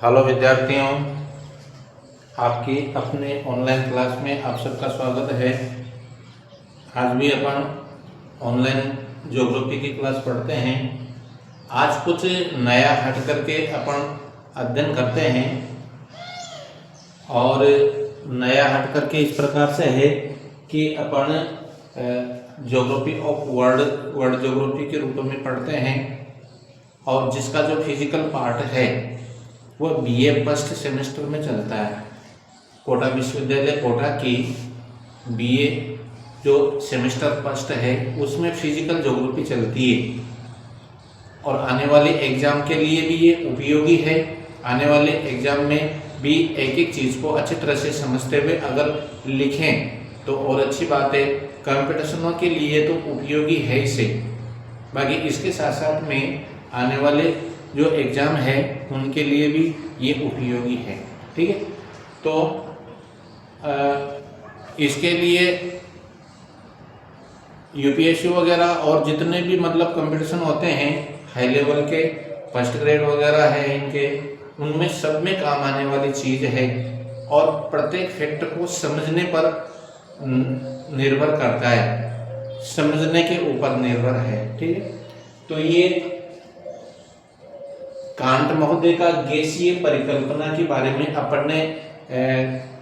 Hello विद्यार्थियों, आपकी अपने ऑनलाइन क्लास में आप सबका स्वागत है। आज भी अपन ऑनलाइन ज्योग्राफी की क्लास पढ़ते हैं। आज कुछ नया हट करके अपन अध्ययन करते हैं और नया हट करके इस प्रकार से है कि अपन ज्योग्राफी ऑफ वर्ल्ड ज्योग्राफी के रूप में पढ़ते हैं और जिसका जो फिजिकल पार्ट है वह बीए फर्स्ट सेमेस्टर में चलता है। कोटा विश्वविद्यालय कोटा की बीए जो सेमेस्टर फर्स्ट है उसमें फिजिकल ज्योग्राफी चलती है और आने वाले एग्जाम के लिए भी ये उपयोगी है। आने वाले एग्जाम में भी एक एक चीज़ को अच्छी तरह से समझते हुए अगर लिखें तो और अच्छी बात है। कंपटीशनों के लिए तो उपयोगी है इसे, बाकी इसके साथ साथ में आने वाले जो एग्ज़ाम है उनके लिए भी ये उपयोगी है। ठीक है, तो इसके लिए यूपीएससी वगैरह और जितने भी मतलब कंपटीशन होते हैं हाई लेवल के, फर्स्ट ग्रेड वगैरह है इनके, उनमें सब में काम आने वाली चीज़ है और प्रत्येक फैक्ट को समझने पर निर्भर करता है, समझने के ऊपर निर्भर है। ठीक है, तो ये कांट महोदय का गैसीय परिकल्पना के बारे में अपन ने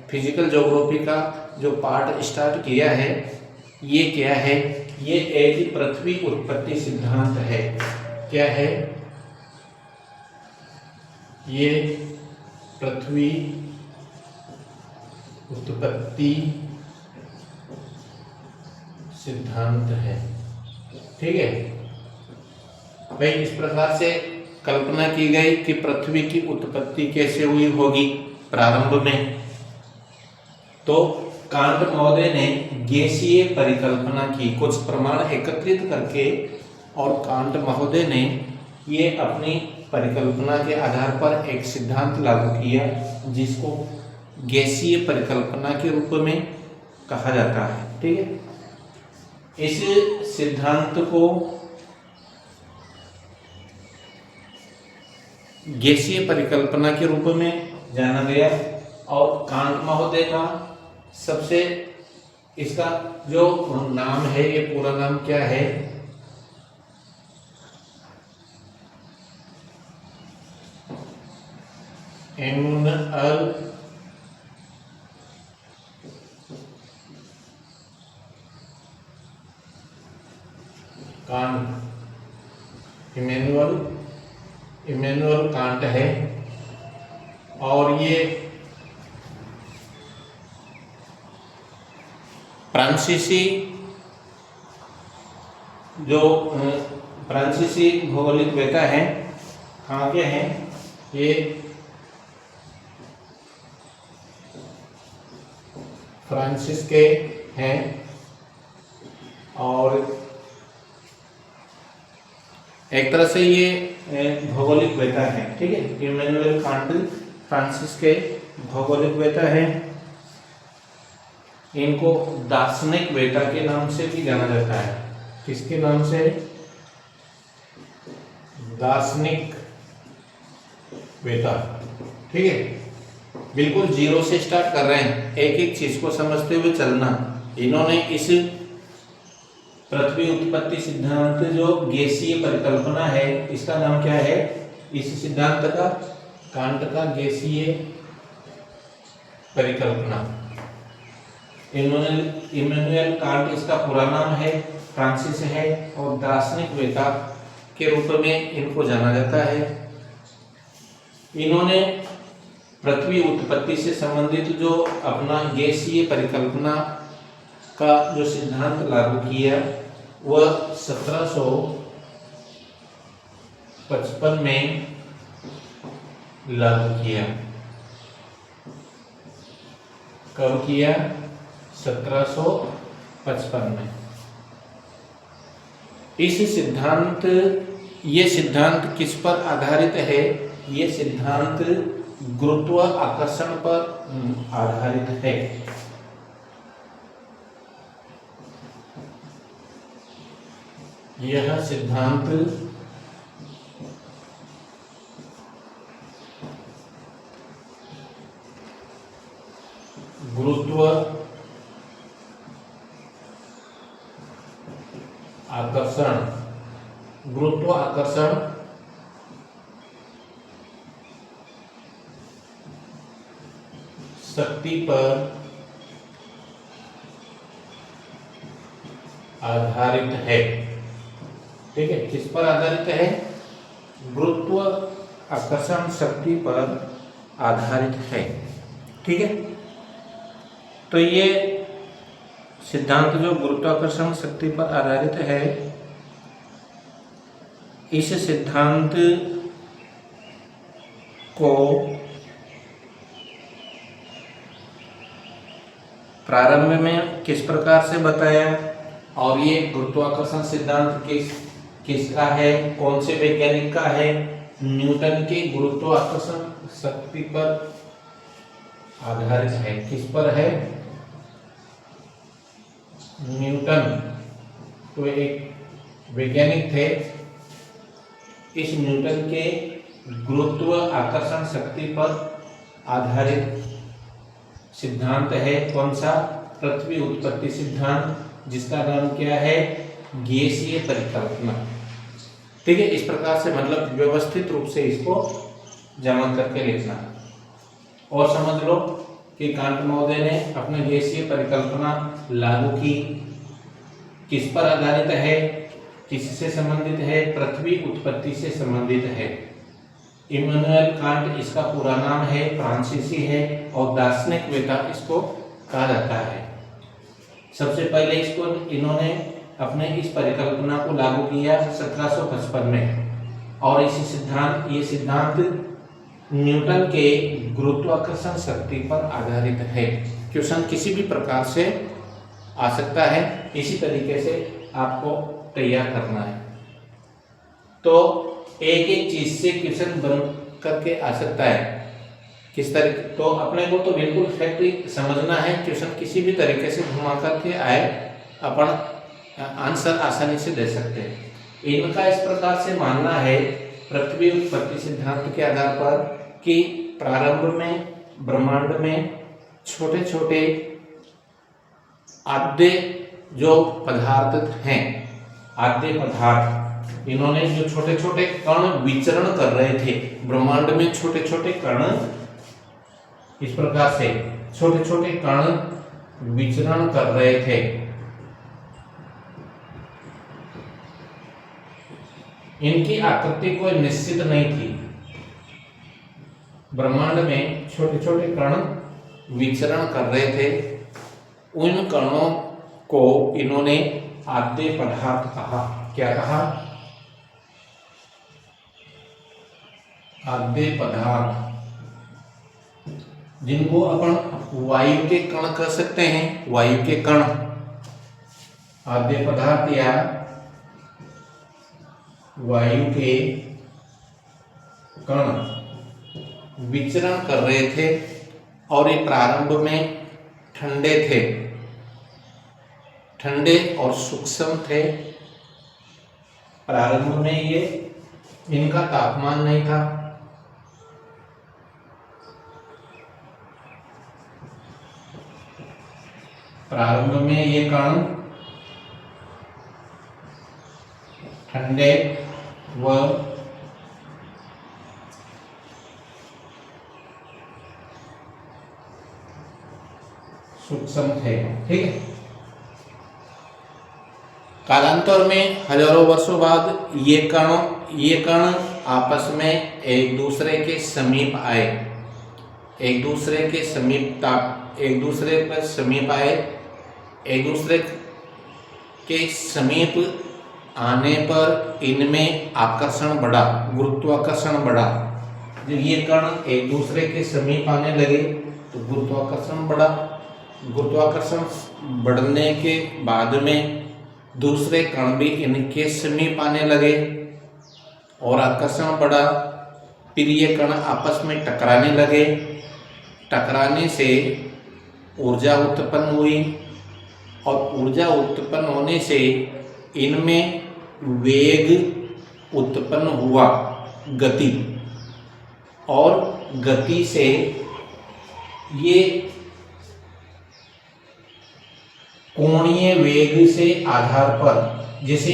फिजिकल ज्योग्राफी का जो पार्ट स्टार्ट किया है। ये क्या है? ये एक पृथ्वी उत्पत्ति सिद्धांत है। क्या है ये? पृथ्वी उत्पत्ति सिद्धांत है। ठीक है भाई, इस प्रकार से कल्पना की गई कि पृथ्वी की उत्पत्ति कैसे हुई होगी प्रारंभ में। तो कांट महोदय ने गैसीय परिकल्पना की, कुछ प्रमाण एकत्रित करके, और कांट महोदय ने ये अपनी परिकल्पना के आधार पर एक सिद्धांत लागू किया जिसको गैसीय परिकल्पना के रूप में कहा जाता है। ठीक है, इस सिद्धांत को गैसीय परिकल्पना के रूप में जाना गया और कांट महोदय का सबसे इसका जो नाम है, ये पूरा नाम क्या है? Immanuel Kant. इमैनुअल कांट है और ये फ्रांसीसी भौगोलिक वेता है। कहाँ के हैं ये? फ्रांसिस के हैं और एक तरह से ये भौगोलिक वेता है। ठीक है, इमैनुअल कांट फ्रांसिस के भौगोलिक वेता है। इनको दार्शनिक वेता के नाम से भी जाना जाता है। किसके नाम से? दार्शनिक वेता। ठीक है, बिल्कुल जीरो से स्टार्ट कर रहे हैं, एक एक चीज को समझते हुए चलना। इन्होंने इस पृथ्वी उत्पत्ति सिद्धांत जो गैसीय परिकल्पना है, इसका नाम क्या है? इस सिद्धांत का कांट का गैसीय परिकल्पना। इमैनुअल कांट इसका पूरा नाम है, फ्रांसिस है और दार्शनिक वेता के रूप में इनको जाना जाता है। इन्होंने पृथ्वी उत्पत्ति से संबंधित जो अपना गैसीय परिकल्पना का जो सिद्धांत लागू किया वह 1755 में लागू किया। कब किया? 1755 में। ये सिद्धांत किस पर आधारित है? ये सिद्धांत गुरुत्वाकर्षण पर आधारित है। यह सिद्धांत गुरुत्व आकर्षण शक्ति पर आधारित है। ठीक है, किस पर आधारित है? गुरुत्व आकर्षण शक्ति पर आधारित है। ठीक है, तो ये सिद्धांत जो गुरुत्वाकर्षण शक्ति पर आधारित है, इस सिद्धांत को प्रारंभ में किस प्रकार से बताया और ये गुरुत्वाकर्षण सिद्धांत किसका है, कौन से वैज्ञानिक का है? न्यूटन के गुरुत्वाकर्षण शक्ति पर आधारित है। किस पर है? न्यूटन तो एक वैज्ञानिक थे। इस न्यूटन के गुरुत्व आकर्षण शक्ति पर आधारित सिद्धांत है। कौन सा? पृथ्वी उत्पत्ति सिद्धांत, जिसका नाम क्या है? गैसीय परिकल्पना। ठीक है, इस प्रकार से मतलब व्यवस्थित रूप से इसको जमा करके लिखना। और समझ लो कि कांट महोदय ने अपने गैसीय परिकल्पना लागू की। किस पर आधारित है? किससे संबंधित है? पृथ्वी उत्पत्ति से संबंधित है। इमैनुअल कांट इसका पूरा नाम है, फ्रांसीसी है और दार्शनिक वेता इसको कहा जाता है। सबसे पहले इसको इन्होंने अपने इस परिकल्पना को लागू किया 1755 में और ये सिद्धांत न्यूटन के गुरुत्वाकर्षण शक्ति पर आधारित है। क्वेश्चन किसी भी प्रकार से आ सकता है, इसी तरीके से आपको तैयार करना है। तो एक एक चीज से क्वेश्चन बन करके आ सकता है। किस तरीके? तो अपने को तो बिल्कुल फैक्ट समझना है, क्वेश्चन किसी भी तरीके से घुमा करके आए, अपन आंसर आसानी से दे सकते हैं। इनका इस प्रकार से मानना है पृथ्वी उत्पत्ति सिद्धांत के आधार पर कि प्रारंभ में ब्रह्मांड में छोटे छोटे आद्य जो पदार्थ हैं, आद्य पदार्थ, इन्होंने जो छोटे छोटे कण विचरण कर रहे थे ब्रह्मांड में, छोटे छोटे कण इस प्रकार से छोटे छोटे कण विचरण कर रहे थे। इनकी आकृति कोई निश्चित नहीं थी। ब्रह्मांड में छोटे छोटे कण विचरण कर रहे थे। उन कणों को इन्होंने आद्य पदार्थ कहा। क्या कहा? आद्य पदार्थ, जिनको अपन वायु के कण कह सकते हैं। वायु के कण आद्य पदार्थ या वायु के कण विचरण कर रहे थे और ये प्रारंभ में ठंडे थे, ठंडे और सूक्ष्म थे। प्रारंभ में ये इनका तापमान नहीं था। प्रारंभ में ये कण ठंडे व सूक्ष्म थे। ठीक है, कालांतर में हजारों वर्षों बाद ये कण आपस में एक दूसरे के समीप आए, एक दूसरे के समीप आए। एक दूसरे के समीप आने पर इनमें आकर्षण बढ़ा, गुरुत्वाकर्षण बढ़ा। जब ये कण एक दूसरे के समीप आने लगे तो गुरुत्वाकर्षण बढ़ा। गुरुत्वाकर्षण बढ़ने के बाद में दूसरे कण भी इनके समीप आने लगे और आकर्षण बढ़ा। फिर ये कण आपस में टकराने लगे। टकराने से ऊर्जा उत्पन्न हुई और ऊर्जा उत्पन्न होने से इनमें वेग उत्पन्न हुआ, गति, और गति से ये कोणीय वेग से आधार पर, जैसे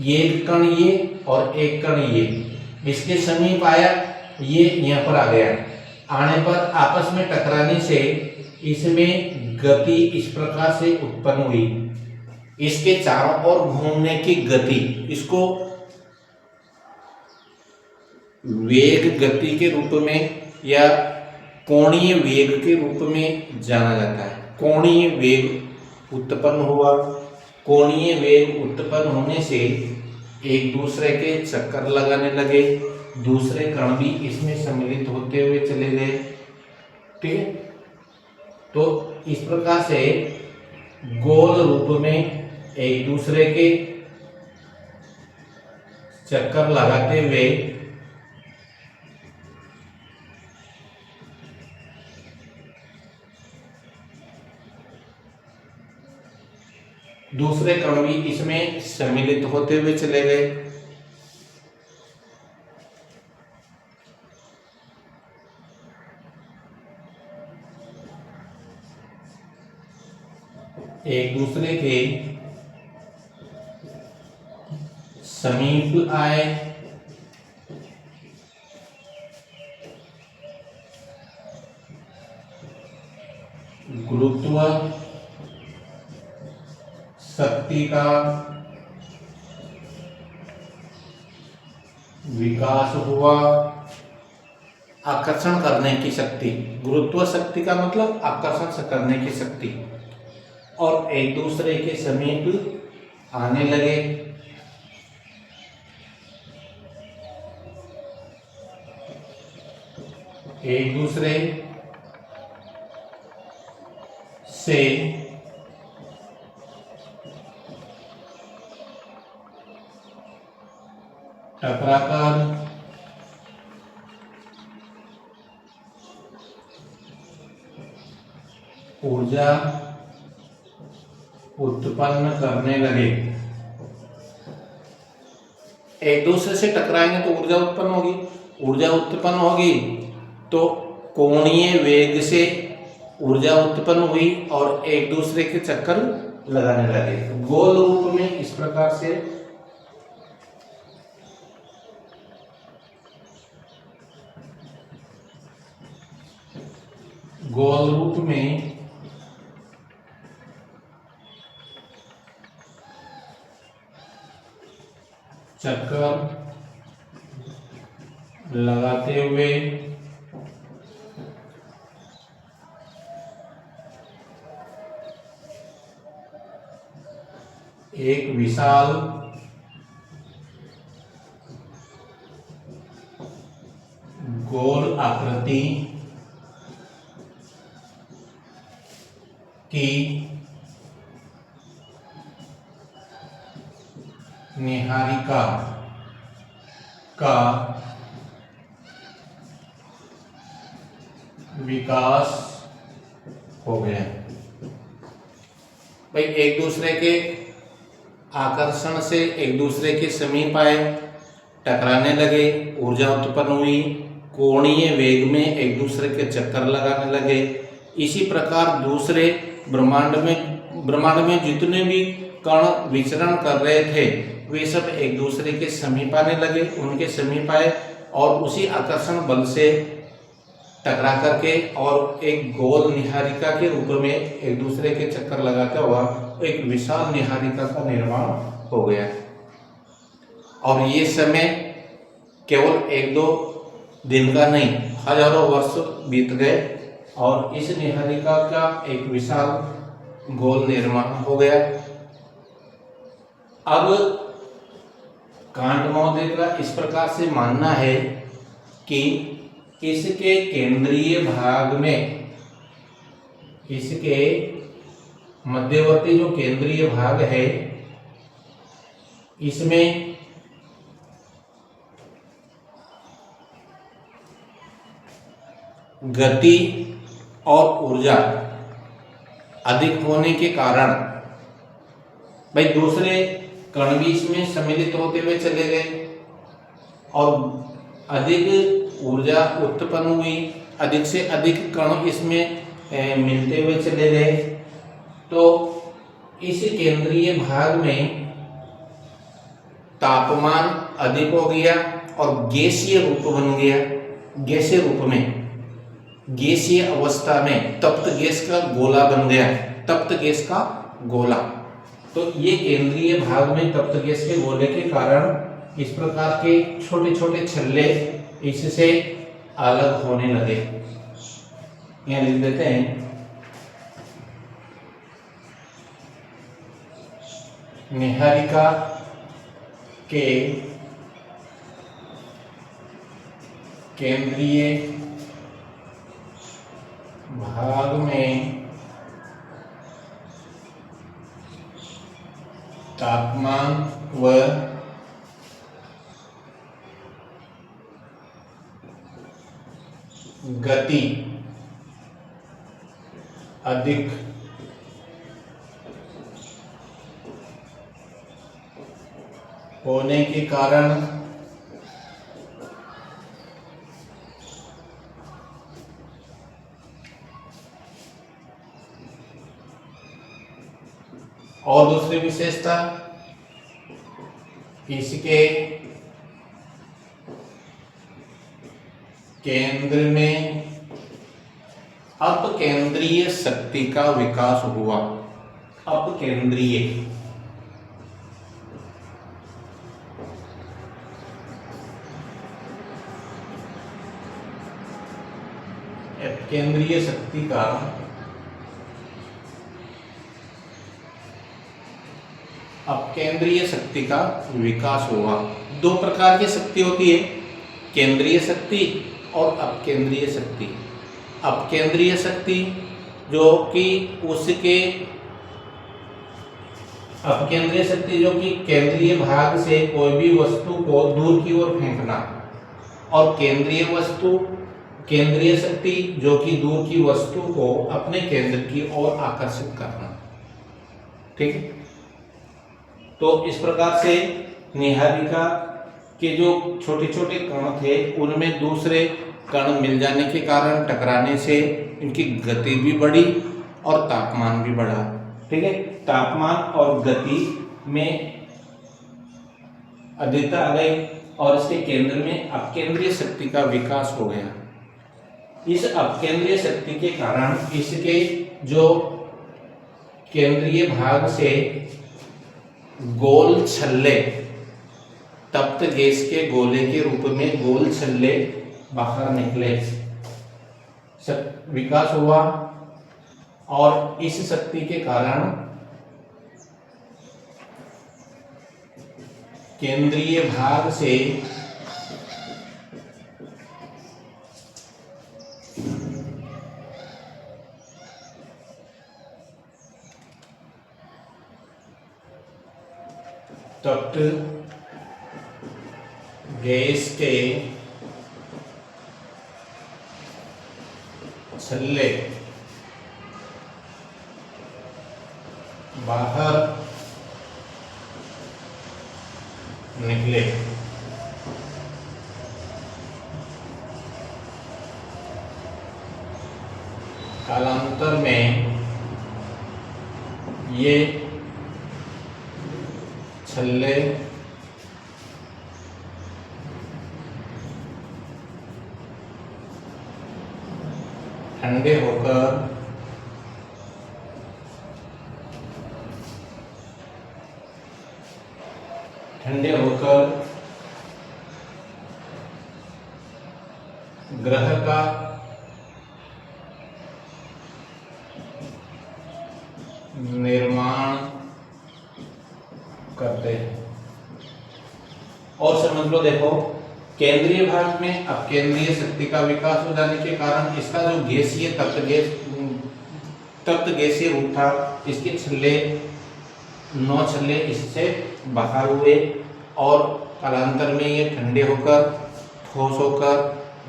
एक कण ये और एक कण ये इसके समीप आया, ये यहाँ पर आ गया, आने पर आपस में टकराने से इसमें गति इस प्रकार से उत्पन्न हुई। इसके चारों ओर घूमने की गति, इसको वेग गति के रूप में या कोणीय वेग के रूप में जाना जाता है। कोणीय वेग उत्पन्न हुआ। कोणीय वेग उत्पन्न होने से एक दूसरे के चक्कर लगाने लगे, दूसरे कण भी इसमें सम्मिलित होते हुए चले गए। ठीक है, तो इस प्रकार से गोल रूप में एक दूसरे के चक्कर लगाते हुए दूसरे कण भी इसमें सम्मिलित होते हुए चले गए। एक दूसरे के समीप आए, गुरुत्व शक्ति का विकास हुआ। आकर्षण करने की शक्ति, गुरुत्व शक्ति का मतलब आकर्षण करने की शक्ति, और एक दूसरे के समीप आने लगे। एक दूसरे से टकराकर ऊर्जा उत्पन्न करने लगे। एक दूसरे से टकराएंगे तो ऊर्जा उत्पन्न होगी, ऊर्जा उत्पन्न होगी तो कोणीय वेग से ऊर्जा उत्पन्न हुई और एक दूसरे के चक्कर लगाने लगे। गोल रूप में इस प्रकार से गोल रूप में चक्कर लगाते हुए एक विशाल गोल आकृति की निहारिका का विकास हो गया। भाई एक दूसरे के आकर्षण से एक दूसरे के समीप आए, टकराने लगे, ऊर्जा उत्पन्न हुई, कोणीय वेग में एक दूसरे के चक्कर लगाने लगे। इसी प्रकार दूसरे ब्रह्मांड में जितने भी कण विचरण कर रहे थे वे सब एक दूसरे के समीप आने लगे, उनके समीप आए और उसी आकर्षण बल से टकरा करके और एक गोल निहारिका के रूप में एक दूसरे के चक्कर लगाता हुआ एक विशाल निहारिका का निर्माण हो गया। और ये समय केवल एक दो दिन का नहीं, हजारों वर्ष बीत गए और इस निहारिका का एक विशाल गोल निर्माण हो गया। अब कांट महोदय का इस प्रकार से मानना है कि इसके केंद्रीय भाग में, इसके मध्यवर्ती जो केंद्रीय भाग है इसमें गति और ऊर्जा अधिक होने के कारण भाई दूसरे कण भी इसमें सम्मिलित होते हुए चले गए और अधिक ऊर्जा उत्पन्न हुई, अधिक से अधिक कण इसमें मिलते हुए चले गए। तो इस केंद्रीय भाग में तापमान अधिक हो गया और गैसीय रूप बन गया। गैसीय रूप में, गैसीय अवस्था में तप्त गैस का गोला बन गया, तप्त गैस का गोला। तो ये केंद्रीय भाग में तप्त गैस के गोले के कारण इस प्रकार के छोटे छोटे छल्ले इससे अलग होने लगे। यहाँ लिख देते हैं, नीहारिका के केंद्रीय भाग में तापमान व गति अधिक होने के कारण और दूसरी विशेषता, इसके केंद्र में अपकेंद्रीय शक्ति का विकास हुआ। अपकेंद्रीय, केंद्रीय शक्ति का अपकेंद्रीय शक्ति का विकास हुआ। दो प्रकार की शक्ति होती है, केंद्रीय शक्ति और अपकेंद्रीय शक्ति। अपकेंद्रीय शक्ति जो कि उसके अपकेंद्रीय शक्ति जो कि केंद्रीय भाग से कोई भी वस्तु को दूर की ओर फेंकना, और केंद्रीय शक्ति जो कि दूर की वस्तु को अपने केंद्र की ओर आकर्षित करना। ठीक है, तो इस प्रकार से नीहारिका के जो छोटे छोटे कण थे उनमें दूसरे कण मिल जाने के कारण टकराने से इनकी गति भी बढ़ी और तापमान भी बढ़ा। ठीक है, तापमान और गति में अधिकता आ गई और इसके केंद्र में अपकेंद्रीय शक्ति का विकास हो गया। इस अपकेंद्रीय शक्ति के कारण इसके जो केंद्रीय भाग से गोल छल्ले, तप्त गैस के गोले के रूप में गोल छल्ले बाहर निकले, विकास हुआ। और इस शक्ति के कारण केंद्रीय भाग से तप्त गैस के छल्ले बाहर निकले। कालांतर में ये छल्ले ठंडे होकर ग्रह का निर्माण करते हैं। और समझ लो, देखो, केंद्रीय भाग में अपकेंद्रीय शक्ति का विकास हो जाने के कारण इसका जो गैसीय तप्त गैसीय रूप था, इसके छल्ले 9 छल्ले इससे बाहर हुए और कालांतर में ये ठंडे होकर, ठोस होकर,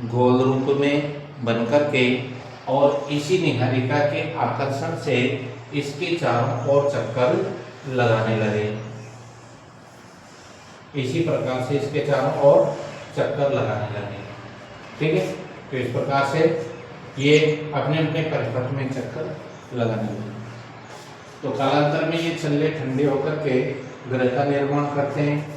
गोल रूप में बनकर के और इसी नीहारिका के आकर्षण से इसके चारों ओर चक्कर लगाने लगे। इसी प्रकार से इसके चारों ओर चक्कर लगाने लगे। ठीक है, तो इस प्रकार से ये अपने अपने परिपथ में चक्कर लगाने लगे। तो कालांतर में ये छल्ले ठंडे होकर के ग्रह का निर्माण करते हैं।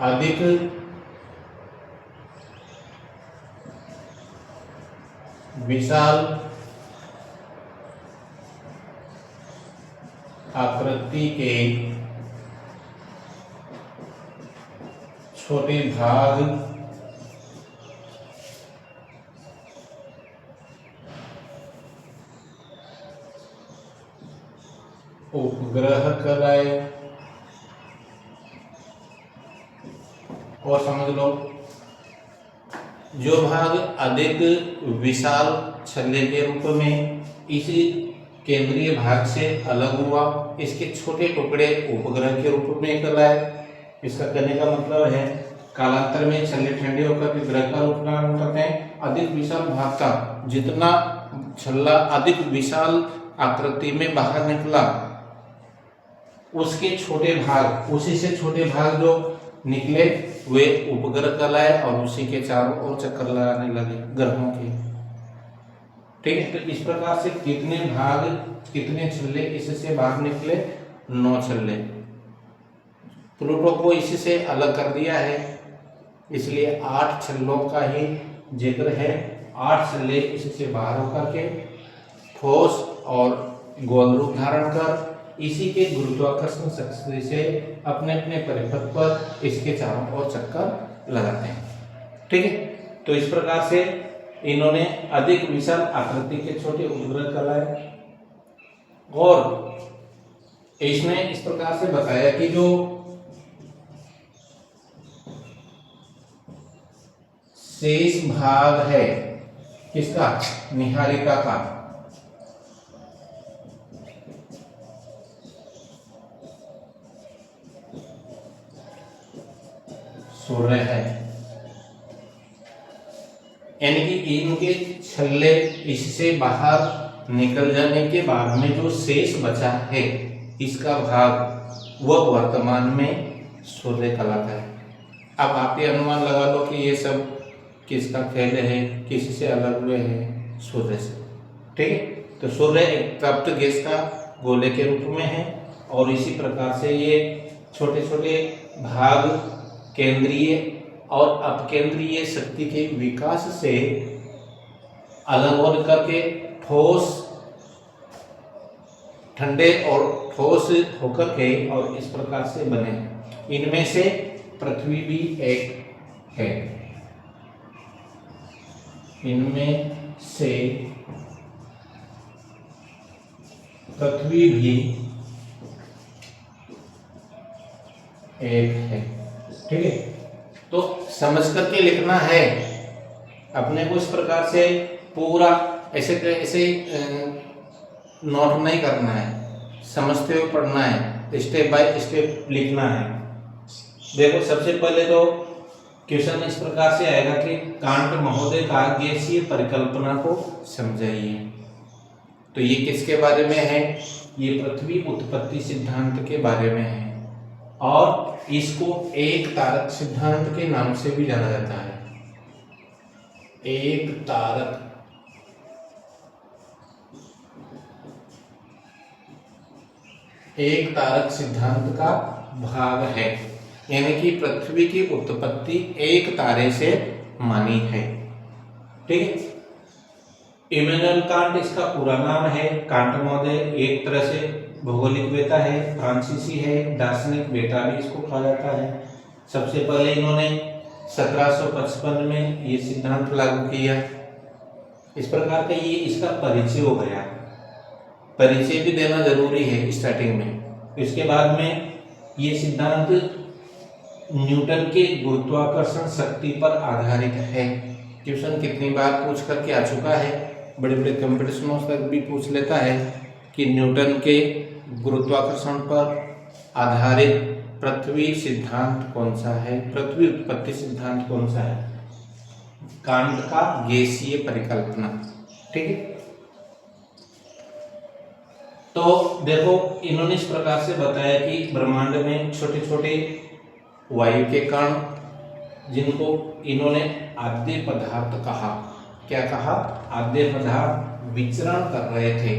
अधिक विशाल आकृति के छोटे भाग उपग्रह कहलाए। और समझ लो, जो भाग अधिक विशाल छल्ले के रूप में इसी केंद्रीय भाग से अलग हुआ, इसके छोटे टुकड़े उपग्रह के रूप में कहलाए। इसका कहने का मतलब है कालांतर में छल्ले ठंडे होकर के ग्रह का रूप धारण करते हैं। अधिक विशाल भाग का, जितना छल्ला अधिक विशाल आकृति में बाहर निकला, उसके छोटे भाग, उसी से छोटे भाग जो निकले वे उपग्रह कहलाए और उसी के चारों ओर चक्कर लगाने लगे ग्रहों के। ठीक है, तो इस प्रकार से कितने भाग, कितने छल्ले इससे बाहर निकले? 9 छल्ले। प्लूटो को इसी से अलग कर दिया है, इसलिए 8 छल्लों का ही जिक्र है। 8 छल्ले इससे बाहर होकर के ठोस और गोल रूप धारण कर इसी के गुरुत्वाकर्षण शक्ति से अपने अपने परिपथ पर इसके चारों ओर चक्कर लगाते हैं। ठीक है, तो इस प्रकार से इन्होंने अधिक विशाल आकृति के छोटे उपग्रह कहलाए। और इसने इस प्रकार से बताया कि जो शेष भाग है किसका? निहारिका का, सूर्य है। यानी कि इनके छल्ले इससे बाहर निकल जाने के बाद में जो शेष बचा है, इसका भाग वह वर्तमान में सूर्य कहलाता है। अब आप ये अनुमान लगा लो कि ये सब किसका खेल है, किसी से अलग हुए हैं? सूर्य से। ठीक है, तो सूर्य एक तप्त गैस का गोले के रूप में है और इसी प्रकार से ये छोटे छोटे भाग केंद्रीय और अपकेंद्रीय शक्ति के विकास से अलग हो करके ठोस, ठंडे और ठोस होकर के और इस प्रकार से बने। इनमें से पृथ्वी भी एक है, इनमें से पृथ्वी भी एक है। ठीक है, तो समझ करके लिखना है अपने को। इस प्रकार से पूरा ऐसे ऐसे नोट नहीं करना है, समझते हुए पढ़ना है, स्टेप बाय स्टेप लिखना है। देखो, सबसे पहले तो क्वेश्चन इस प्रकार से आएगा कि कांट महोदय का गैसीय परिकल्पना को समझाइए। तो ये किसके बारे में है? ये पृथ्वी उत्पत्ति सिद्धांत के बारे में है और इसको एक तारक सिद्धांत के नाम से भी जाना जाता है। एक तारक सिद्धांत का भाग है, यानी कि पृथ्वी की उत्पत्ति एक तारे से मानी है। ठीक है, इमैनुअल कांट इसका पूरा नाम है। कांट महोदय एक तरह से भौगोलिकवेता है, फ्रांसीसी है, दार्शनिक बेटा भी इसको कहा जाता है। सबसे पहले इन्होंने 1755 में ये सिद्धांत लागू किया। इस प्रकार का ये इसका परिचय हो गया। परिचय भी देना जरूरी है स्टार्टिंग में। इसके बाद में ये सिद्धांत न्यूटन के गुरुत्वाकर्षण शक्ति पर आधारित है। क्वेश्चन कितनी बार पूछ करके आ चुका है, बड़े बड़े कंपटीशनों तक भी पूछ लेता है कि न्यूटन के गुरुत्वाकर्षण पर आधारित पृथ्वी सिद्धांत कौन सा है, पृथ्वी उत्पत्ति सिद्धांत कौन सा है? कांट का गैसीय परिकल्पना। ठीक है, तो देखो इन्होंने इस प्रकार से बताया कि ब्रह्मांड में छोटे छोटे वायु के कण, जिनको इन्होंने आद्य पदार्थ कहा। क्या कहा? आद्य पदार्थ विचरण कर रहे थे।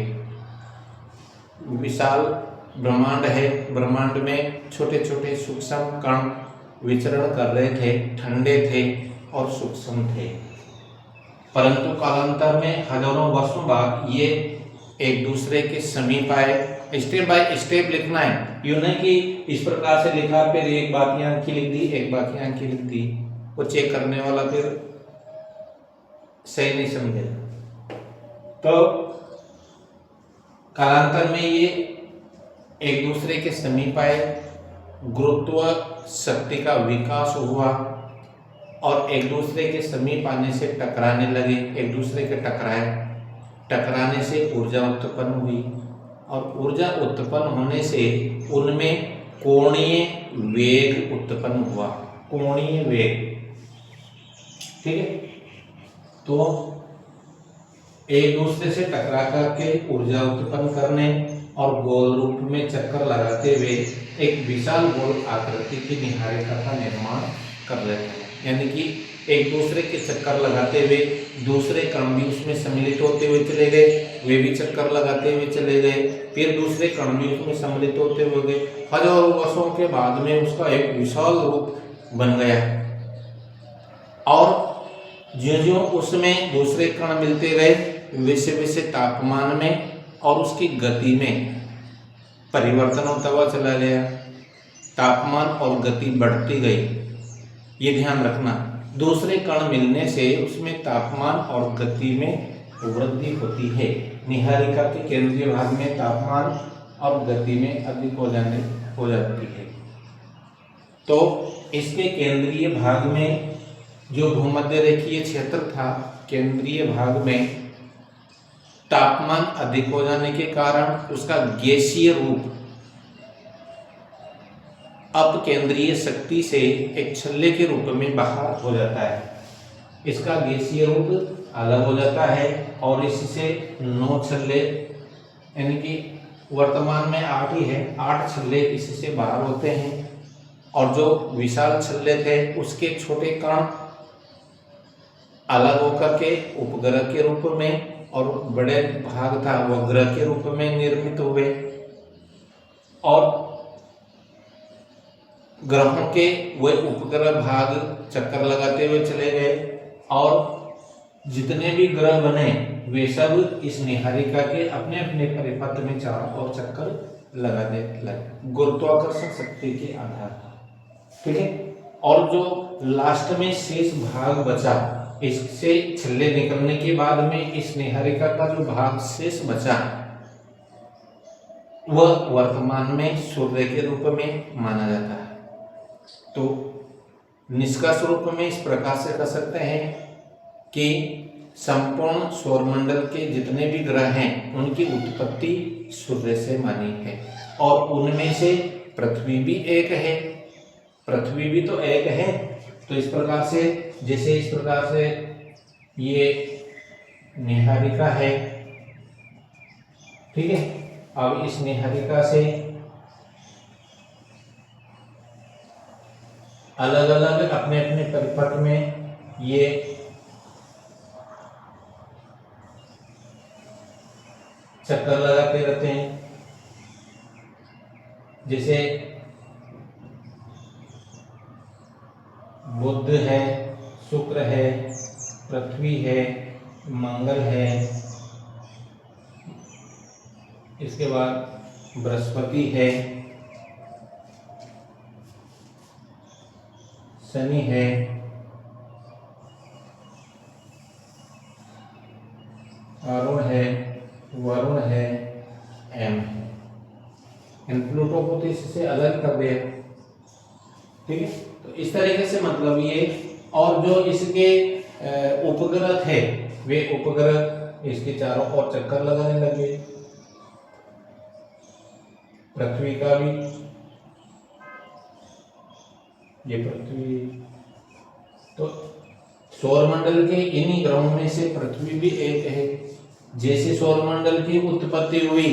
विशाल ब्रह्मांड है, ब्रह्मांड में छोटे छोटे सूक्ष्म कण विचरण कर रहे थे, ठंडे थे और सूक्ष्म थे, परंतु कालांतर में हजारों वर्षों बाद ये एक दूसरे के समीप आए। स्टेप बाय स्टेप लिखना है, यूं नहीं कि इस प्रकार से लिखा फिर एक बाकी यहाँ की लिख दी, एक बाकी यहाँ की लिख दी, वो चेक करने वाला फिर सही नहीं समझेगा। तो कालांतर में ये एक दूसरे के समीप आए, गुरुत्व शक्ति का विकास हुआ और एक दूसरे के समीप आने से टकराने लगे, एक दूसरे के टकराए, टकराने से ऊर्जा उत्पन्न हुई और ऊर्जा उत्पन्न होने से उनमें कोणीय वेग उत्पन्न हुआ, कोणीय वेग। ठीक है, तो एक दूसरे से टकरा करके ऊर्जा उत्पन्न करने और गोल रूप में चक्कर लगाते हुए एक विशाल गोल आकृति की निहारिका का निर्माण कर रहे थे। यानी कि एक दूसरे के चक्कर लगाते हुए दूसरे कण भी उसमें सम्मिलित होते हुए चले गए, वे भी चक्कर लगाते हुए चले गए, फिर दूसरे कण भी उसमें सम्मिलित होते हुए गए। हजारों वर्षों के बाद में उसका एक विशाल रूप बन गया और ज्यों-ज्यों उसमें दूसरे कण मिलते गए वैसे वैसे तापमान में और उसकी गति में परिवर्तन होता हुआ चला गया। तापमान और गति बढ़ती गई, ये ध्यान रखना। दूसरे कण मिलने से उसमें तापमान और गति में वृद्धि होती है। निहारिका के केंद्रीय भाग में तापमान और गति में अधिक हो जाती है। तो इसके केंद्रीय भाग में जो भूमध्य रेखीय क्षेत्र था, केंद्रीय भाग में तापमान अधिक हो जाने के कारण उसका गैसीय रूप अपकेंद्रीय शक्ति से एक छल्ले के रूप में बाहर हो जाता है। इसका गैसीय रूप अलग हो जाता है और इससे 9 छल्ले, यानी कि वर्तमान में 8 ही है, 8 छल्ले इससे बाहर होते हैं और जो विशाल छल्ले थे उसके छोटे कण अलग होकर के उपग्रह के रूप में और बड़े भाग था वह ग्रह के रूप में निर्मित हुए और ग्रहों के वे उपग्रह भाग चक्कर लगाते हुए चले गए और जितने भी ग्रह बने वे सब इस निहारिका के अपने अपने परिपथ में चारों ओर चक्कर लगाने लगे गुरुत्वाकर्षण शक्ति के आधार पर। ठीक है, और जो लास्ट में शेष भाग बचा, इससे छल्ले निकलने के बाद में इस निहारिका का जो भाग शेष बचा वह वर्तमान में सूर्य के रूप में माना जाता है। तो निष्कर्ष रूप में इस प्रकार से कह सकते हैं कि संपूर्ण सौरमंडल के जितने भी ग्रह हैं उनकी उत्पत्ति सूर्य से मानी है और उनमें से पृथ्वी भी एक है। पृथ्वी भी तो एक है। तो इस प्रकार से, जैसे इस प्रकार से ये निहारिका है, ठीक है, अब इस निहारिका से अलग अलग अपने अपने परिपथ में ये चक्कर लगाते रहते हैं। जैसे बुध है, शुक्र है, पृथ्वी है, मंगल है, इसके बाद बृहस्पति है, शनि है, अरुण है, वरुण है, एम है। इन प्लूटो को तो इससे अलग कर दिया। ठीक है, तो इस तरीके से मतलब ये, और जो इसके उपग्रह थे वे उपग्रह इसके चारों ओर चक्कर लगाने लगे। पृथ्वी का भी, ये पृथ्वी, तो सौरमंडल के इन्हीं ग्रहों में से पृथ्वी भी एक है। जैसे सौरमंडल की उत्पत्ति हुई,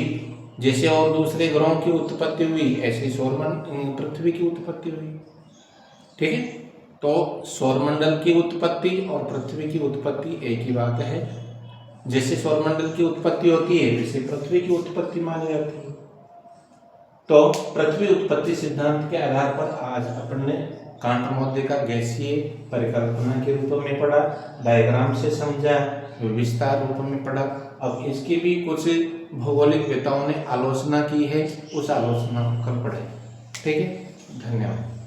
जैसे और दूसरे ग्रहों की उत्पत्ति हुई, ऐसे पृथ्वी की उत्पत्ति हुई। ठीक है, तो सौरमंडल की उत्पत्ति और पृथ्वी की उत्पत्ति एक ही बात है। जैसे सौरमंडल की उत्पत्ति होती है वैसे पृथ्वी की उत्पत्ति मानी जाती है। तो पृथ्वी उत्पत्ति सिद्धांत के आधार पर आज अपन ने कांट का गैसीय परिकल्पना के रूप में पढ़ा, डायग्राम से समझा, विस्तार रूप में पढ़ा। अब इसकी भी कुछ भौगोलिक वेताओं ने आलोचना की है, उस आलोचना को कल पढ़े। ठीक है, धन्यवाद।